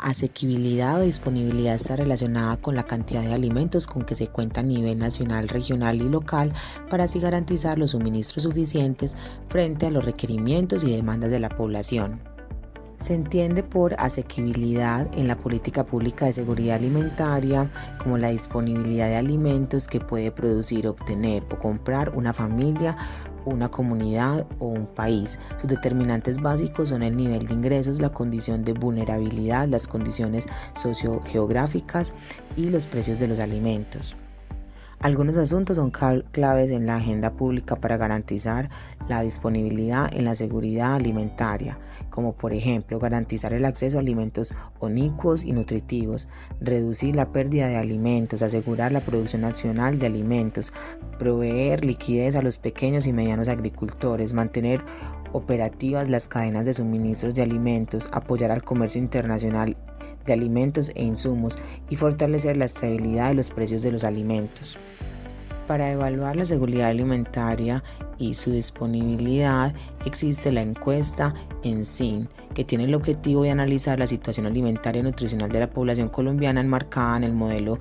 Asequibilidad o disponibilidad está relacionada con la cantidad de alimentos con que se cuenta a nivel nacional, regional y local para así garantizar los suministros suficientes frente a los requerimientos y demandas de la población. Se entiende por asequibilidad en la política pública de seguridad alimentaria como la disponibilidad de alimentos que puede producir, obtener o comprar una familia, una comunidad o un país. Sus determinantes básicos son el nivel de ingresos, la condición de vulnerabilidad, las condiciones sociogeográficas y los precios de los alimentos. Algunos asuntos son claves en la agenda pública para garantizar la disponibilidad en la seguridad alimentaria, como por ejemplo garantizar el acceso a alimentos inocuos y nutritivos, reducir la pérdida de alimentos, asegurar la producción nacional de alimentos, proveer liquidez a los pequeños y medianos agricultores, mantener operativas las cadenas de suministros de alimentos, apoyar al comercio internacional de alimentos e insumos y fortalecer la estabilidad de los precios de los alimentos. Para evaluar la seguridad alimentaria y su disponibilidad existe la encuesta ENSIN, que tiene el objetivo de analizar la situación alimentaria y nutricional de la población colombiana enmarcada en el modelo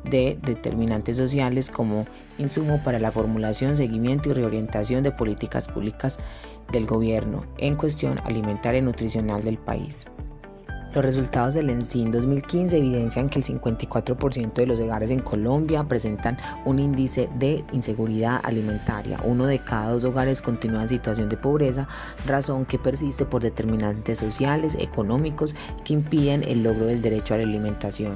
de determinantes sociales como insumo para la formulación, seguimiento y reorientación de políticas públicas del gobierno en cuestión alimentaria y nutricional del país. Los resultados del ENSIN 2015 evidencian que el 54% de los hogares en Colombia presentan un índice de inseguridad alimentaria. 1 de cada 2 hogares continúa en situación de pobreza, razón que persiste por determinantes sociales, económicos que impiden el logro del derecho a la alimentación.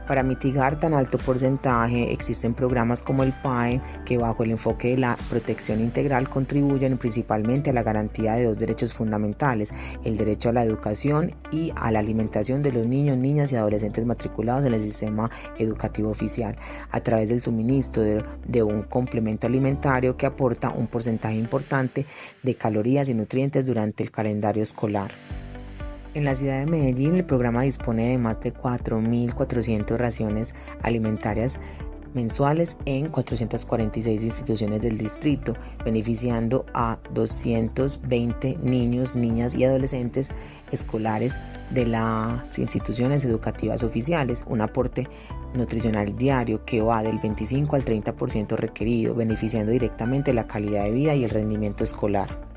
Para mitigar tan alto porcentaje existen programas como el PAE que bajo el enfoque de la protección integral contribuyen principalmente a la garantía de 2 derechos fundamentales, el derecho a la educación y a la alimentación de los niños, niñas y adolescentes matriculados en el sistema educativo oficial, a través del suministro de un complemento alimentario que aporta un porcentaje importante de calorías y nutrientes durante el calendario escolar. En la ciudad de Medellín, el programa dispone de más de 4.400 raciones alimentarias mensuales en 446 instituciones del distrito, beneficiando a 220 niños, niñas y adolescentes escolares de las instituciones educativas oficiales, un aporte nutricional diario que va del 25 al 30% requerido, beneficiando directamente la calidad de vida y el rendimiento escolar.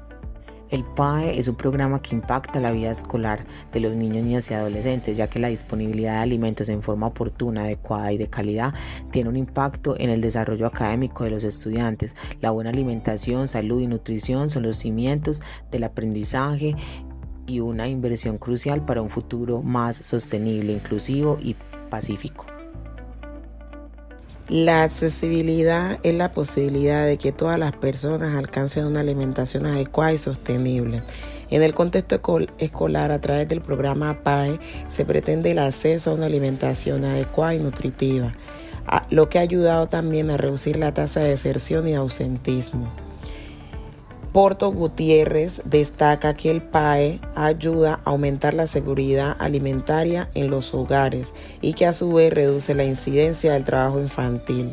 El PAE es un programa que impacta la vida escolar de los niños, niñas y adolescentes, ya que la disponibilidad de alimentos en forma oportuna, adecuada y de calidad tiene un impacto en el desarrollo académico de los estudiantes. La buena alimentación, salud y nutrición son los cimientos del aprendizaje y una inversión crucial para un futuro más sostenible, inclusivo y pacífico. La accesibilidad es la posibilidad de que todas las personas alcancen una alimentación adecuada y sostenible. En el contexto escolar, a través del programa PAE, se pretende el acceso a una alimentación adecuada y nutritiva, lo que ha ayudado también a reducir la tasa de deserción y ausentismo. Porto Gutiérrez destaca que el PAE ayuda a aumentar la seguridad alimentaria en los hogares y que a su vez reduce la incidencia del trabajo infantil.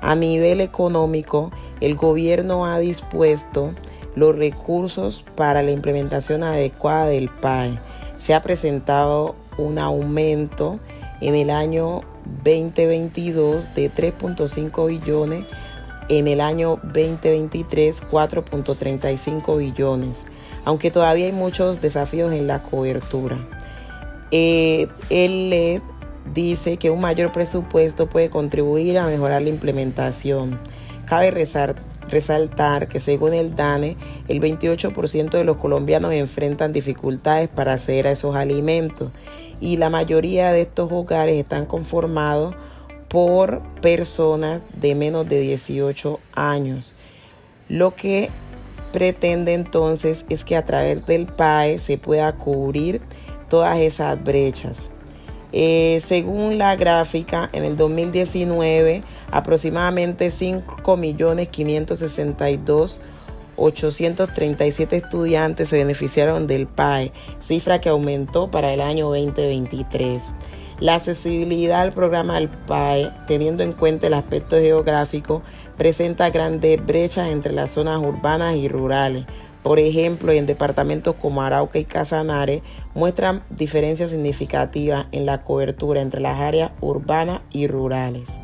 A nivel económico, el gobierno ha dispuesto los recursos para la implementación adecuada del PAE. Se ha presentado un aumento en el año 2022 de 3.5 billones. En el año 2023, 4.35 billones, aunque todavía hay muchos desafíos en la cobertura. Él dice que un mayor presupuesto puede contribuir a mejorar la implementación. Cabe resaltar que según el DANE, el 28% de los colombianos enfrentan dificultades para acceder a esos alimentos y la mayoría de estos hogares están conformados por personas de menos de 18 años. Lo que pretende entonces es que a través del PAE se pueda cubrir todas esas brechas. Según la gráfica, en el 2019 aproximadamente 5.562.837 estudiantes se beneficiaron del PAE, cifra que aumentó para el año 2023. La accesibilidad al programa del PAE, teniendo en cuenta el aspecto geográfico, presenta grandes brechas entre las zonas urbanas y rurales, Por ejemplo, en departamentos como Arauca y Casanare muestran diferencias significativas en la cobertura entre las áreas urbanas y rurales.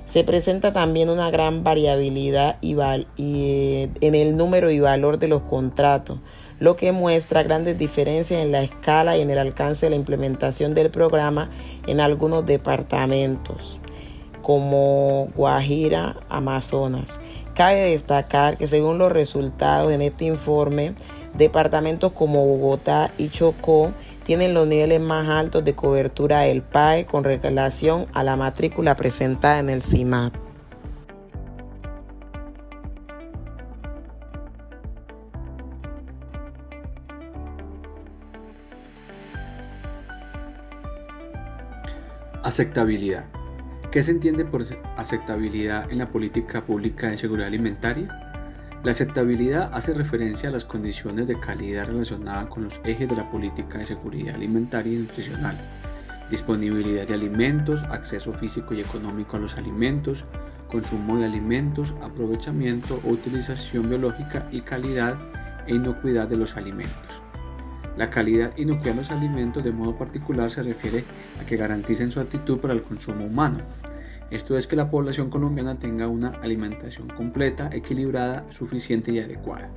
Se presenta también una gran variabilidad en el número y valor de los contratos, lo que muestra grandes diferencias en la escala y en el alcance de la implementación del programa en algunos departamentos, como Guajira, Amazonas. Cabe destacar que según los resultados en este informe, departamentos como Bogotá y Chocó tienen los niveles más altos de cobertura del PAE con relación a la matrícula presentada en el CIMAP. Aceptabilidad. ¿Qué se entiende por aceptabilidad en la política pública de seguridad alimentaria? La aceptabilidad hace referencia a las condiciones de calidad relacionadas con los ejes de la política de seguridad alimentaria y nutricional: disponibilidad de alimentos, acceso físico y económico a los alimentos, consumo de alimentos, aprovechamiento o utilización biológica y calidad e inocuidad de los alimentos. La calidad e inocuidad de los alimentos de modo particular se refiere a que garanticen su aptitud para el consumo humano. Esto es que la población colombiana tenga una alimentación completa, equilibrada, suficiente y adecuada.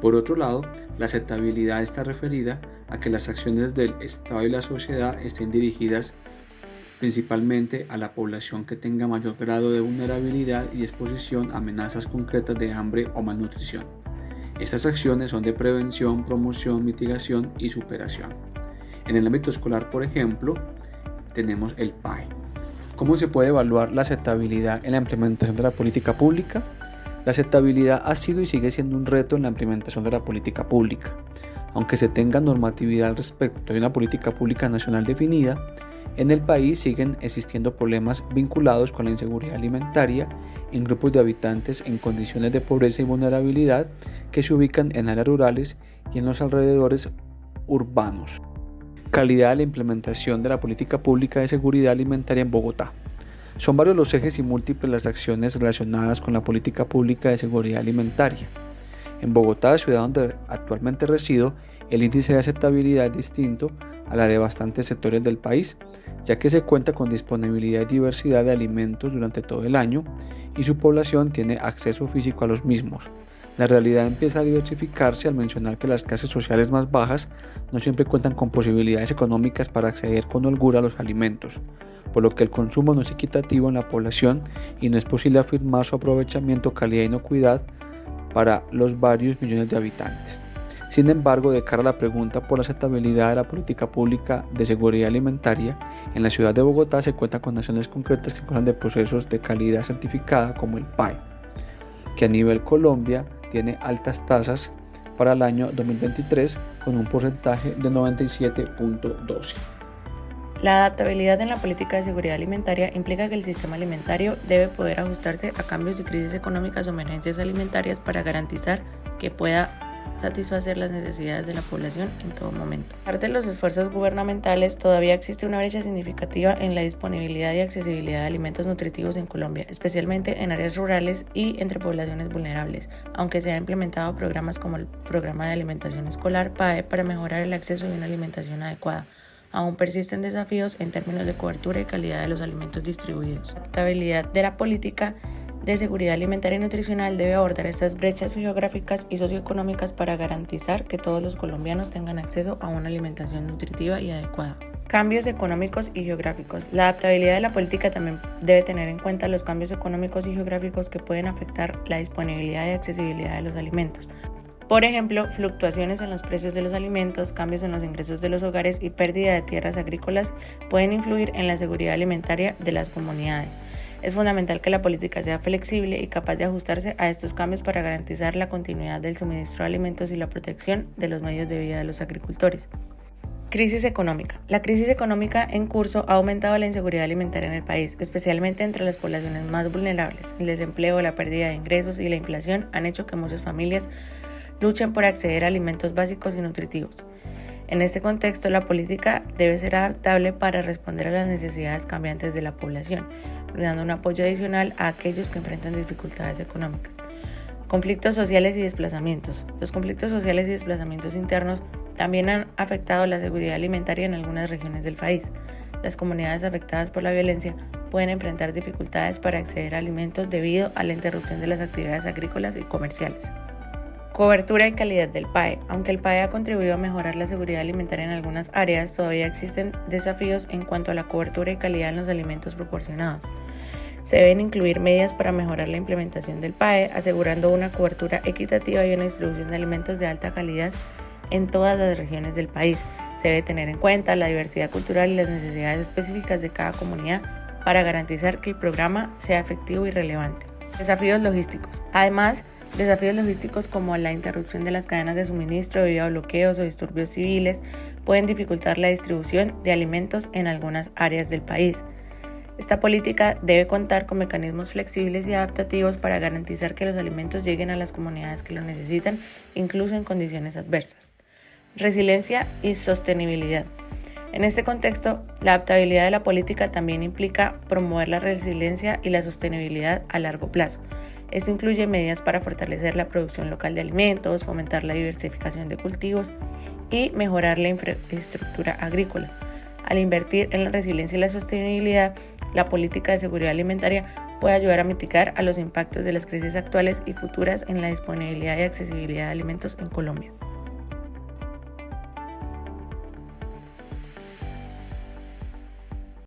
Por otro lado, la aceptabilidad está referida a que las acciones del Estado y la sociedad estén dirigidas principalmente a la población que tenga mayor grado de vulnerabilidad y exposición a amenazas concretas de hambre o malnutrición. Estas acciones son de prevención, promoción, mitigación y superación. En el ámbito escolar, por ejemplo, tenemos el PAE. ¿Cómo se puede evaluar la aceptabilidad en la implementación de la política pública? La aceptabilidad ha sido y sigue siendo un reto en la implementación de la política pública. Aunque se tenga normatividad al respecto y una política pública nacional definida, en el país siguen existiendo problemas vinculados con la inseguridad alimentaria en grupos de habitantes en condiciones de pobreza y vulnerabilidad que se ubican en áreas rurales y en los alrededores urbanos. Calidad de la implementación de la política pública de seguridad alimentaria en Bogotá. Son varios los ejes y múltiples las acciones relacionadas con la política pública de seguridad alimentaria. En Bogotá, ciudad donde actualmente resido, el índice de aceptabilidad es distinto a la de bastantes sectores del país, ya que se cuenta con disponibilidad y diversidad de alimentos durante todo el año y su población tiene acceso físico a los mismos. La realidad empieza a diversificarse al mencionar que las clases sociales más bajas no siempre cuentan con posibilidades económicas para acceder con holgura a los alimentos, por lo que el consumo no es equitativo en la población y no es posible afirmar su aprovechamiento, calidad e inocuidad para los varios millones de habitantes. Sin embargo, de cara a la pregunta por la aceptabilidad de la política pública de seguridad alimentaria, en la ciudad de Bogotá se cuenta con acciones concretas que constan de procesos de calidad certificada como el PAE, que a nivel Colombia tiene altas tasas para el año 2023 con un porcentaje de 97.12. La adaptabilidad en la política de seguridad alimentaria implica que el sistema alimentario debe poder ajustarse a cambios de crisis económicas o emergencias alimentarias para garantizar que pueda satisfacer las necesidades de la población en todo momento. Aparte de los esfuerzos gubernamentales, todavía existe una brecha significativa en la disponibilidad y accesibilidad de alimentos nutritivos en Colombia, especialmente en áreas rurales y entre poblaciones vulnerables, aunque se han implementado programas como el Programa de Alimentación Escolar PAE para mejorar el acceso a una alimentación adecuada. Aún persisten desafíos en términos de cobertura y calidad de los alimentos distribuidos. La adaptabilidad de la política de seguridad alimentaria y nutricional debe abordar estas brechas geográficas y socioeconómicas para garantizar que todos los colombianos tengan acceso a una alimentación nutritiva y adecuada. Cambios económicos y geográficos. La adaptabilidad de la política también debe tener en cuenta los cambios económicos y geográficos que pueden afectar la disponibilidad y accesibilidad de los alimentos. Por ejemplo, fluctuaciones en los precios de los alimentos, cambios en los ingresos de los hogares y pérdida de tierras agrícolas pueden influir en la seguridad alimentaria de las comunidades. Es fundamental que la política sea flexible y capaz de ajustarse a estos cambios para garantizar la continuidad del suministro de alimentos y la protección de los medios de vida de los agricultores. Crisis económica. La crisis económica en curso ha aumentado la inseguridad alimentaria en el país, especialmente entre las poblaciones más vulnerables. El desempleo, la pérdida de ingresos y la inflación han hecho que muchas familias luchen por acceder a alimentos básicos y nutritivos. En este contexto, la política debe ser adaptable para responder a las necesidades cambiantes de la población, brindando un apoyo adicional a aquellos que enfrentan dificultades económicas. Conflictos sociales y desplazamientos. Los conflictos sociales y desplazamientos internos también han afectado la seguridad alimentaria en algunas regiones del país. Las comunidades afectadas por la violencia pueden enfrentar dificultades para acceder a alimentos debido a la interrupción de las actividades agrícolas y comerciales. Cobertura y calidad del PAE. Aunque el PAE ha contribuido a mejorar la seguridad alimentaria en algunas áreas, todavía existen desafíos en cuanto a la cobertura y calidad en los alimentos proporcionados. Se deben incluir medidas para mejorar la implementación del PAE, asegurando una cobertura equitativa y una distribución de alimentos de alta calidad en todas las regiones del país. Se debe tener en cuenta la diversidad cultural y las necesidades específicas de cada comunidad para garantizar que el programa sea efectivo y relevante. Desafíos logísticos. Además, desafíos logísticos como la interrupción de las cadenas de suministro debido a bloqueos o disturbios civiles pueden dificultar la distribución de alimentos en algunas áreas del país. Esta política debe contar con mecanismos flexibles y adaptativos para garantizar que los alimentos lleguen a las comunidades que lo necesitan, incluso en condiciones adversas. Resiliencia y sostenibilidad. En este contexto, la adaptabilidad de la política también implica promover la resiliencia y la sostenibilidad a largo plazo. Esto incluye medidas para fortalecer la producción local de alimentos, fomentar la diversificación de cultivos y mejorar la infraestructura agrícola. Al invertir en la resiliencia y la sostenibilidad, la política de seguridad alimentaria puede ayudar a mitigar a los impactos de las crisis actuales y futuras en la disponibilidad y accesibilidad de alimentos en Colombia.